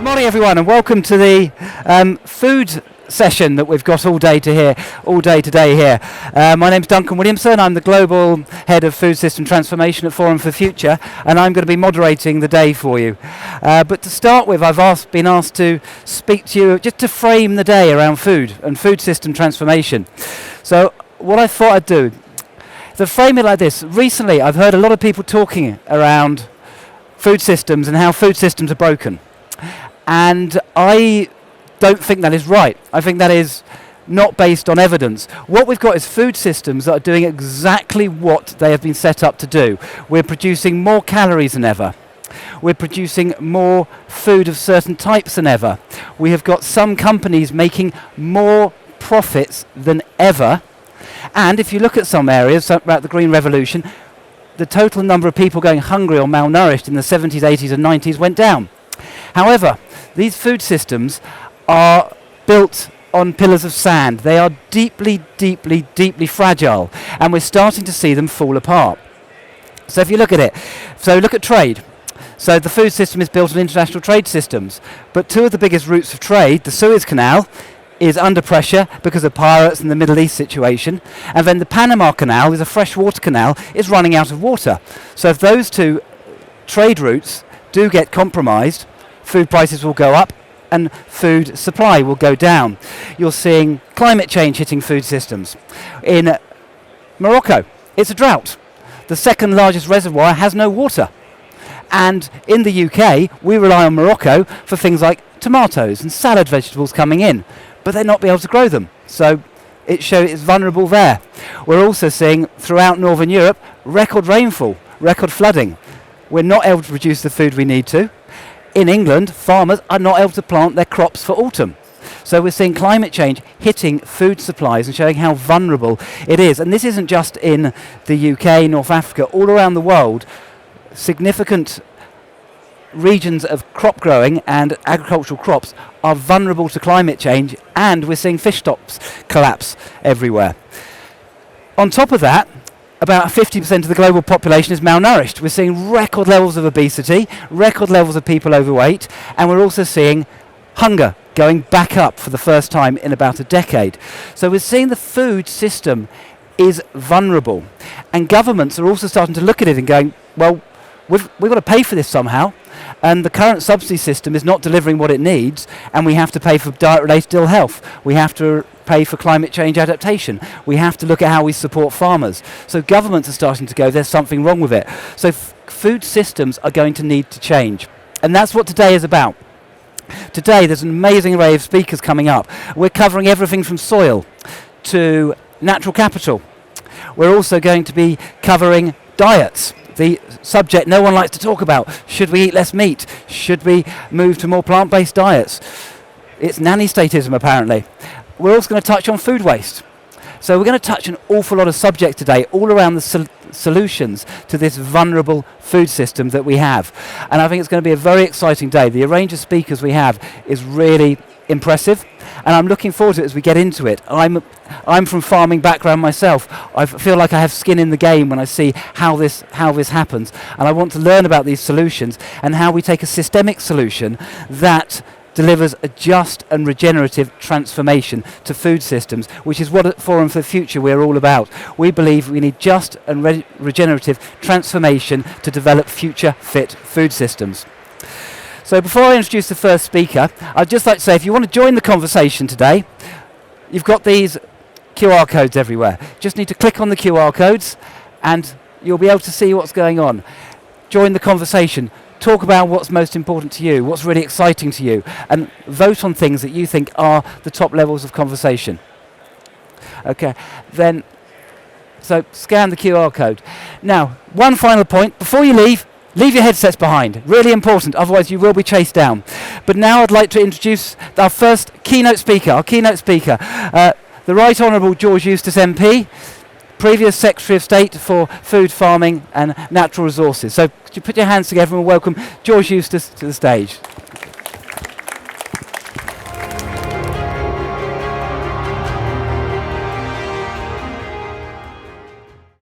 Good morning, everyone, and welcome to the food session that we've got all day today here. My name's Duncan Williamson. I'm the Global Head of Food System Transformation at Forum for Future, and I'm going to be moderating the day for you. But to start with, I've been asked to speak to you just to frame the day around food and food system transformation. So what I thought I'd do, to frame it like this. Recently, I've heard a lot of people talking around food systems and how food systems are broken. And I don't think that is right. I think that is not based on evidence. What we've got is food systems that are doing exactly what they have been set up to do. We're producing more calories than ever. We're producing more food of certain types than ever. We have got some companies making more profits than ever. And if you look at some areas about the Green Revolution, the total number of people going hungry or malnourished in the 70s, 80s and 90s went down. However, these food systems are built on pillars of sand. They are deeply, deeply, deeply fragile, and we're starting to see them fall apart. So if you look at it, so look at trade. So the food system is built on international trade systems, but two of the biggest routes of trade, the Suez Canal, is under pressure because of pirates and the Middle East situation, and then the Panama Canal is a freshwater canal, is running out of water. So if those two trade routes do get compromised, food prices will go up and food supply will go down. You're seeing climate change hitting food systems. In Morocco, it's a drought. The second largest reservoir has no water. And in the UK, we rely on Morocco for things like tomatoes and salad vegetables coming in, but they're not be able to grow them. So it shows it's vulnerable there. We're also seeing throughout Northern Europe record rainfall, record flooding. We're not able to produce the food we need to. In England, farmers are not able to plant their crops for autumn. So we're seeing climate change hitting food supplies and showing how vulnerable it is. And this isn't just in the UK, North Africa, all around the world, significant regions of crop growing and agricultural crops are vulnerable to climate change, and we're seeing fish stocks collapse everywhere. On top of that, about 50% of the global population is malnourished. We're seeing record levels of obesity, record levels of people overweight, and we're also seeing hunger going back up for the first time in about a decade. So we're seeing the food system is vulnerable. And governments are also starting to look at it and going, well, we've got to pay for this somehow. And the current subsidy system is not delivering what it needs, and we have to pay for diet-related ill health. We have to pay for climate change adaptation. We have to look at how we support farmers. So governments are starting to go, there's something wrong with it. So food systems are going to need to change. And that's what today is about. Today there's an amazing array of speakers coming up. We're covering everything from soil to natural capital. We're also going to be covering diets. The subject no one likes to talk about. Should we eat less meat? Should we move to more plant-based diets? It's nanny statism, apparently. We're also going to touch on food waste. So we're going to touch an awful lot of subjects today, all around the solutions to this vulnerable food system that we have. And I think it's going to be a very exciting day. The range of speakers we have is really impressive, and I'm looking forward to it as we get into it. I'm from farming background myself. I feel like I have skin in the game when I see how this happens, and I want to learn about these solutions and how we take a systemic solution that delivers a just and regenerative transformation to food systems, which is what at Forum for the Future we're all about. We believe we need just and regenerative transformation to develop future fit food systems. So before I introduce the first speaker, I'd just like to say, if you want to join the conversation today, you've got these QR codes everywhere. Just need to click on the QR codes and you'll be able to see what's going on. Join the conversation. Talk about what's most important to you, what's really exciting to you, and vote on things that you think are the top levels of conversation. Okay, then, so scan the QR code. Now, one final point, before you leave your headsets behind. Really important, otherwise you will be chased down. But now I'd like to introduce our first keynote speaker, the Right Honourable George Eustice MP, previous Secretary of State for Food, Farming and Natural Resources. So could you put your hands together and welcome George Eustice to the stage.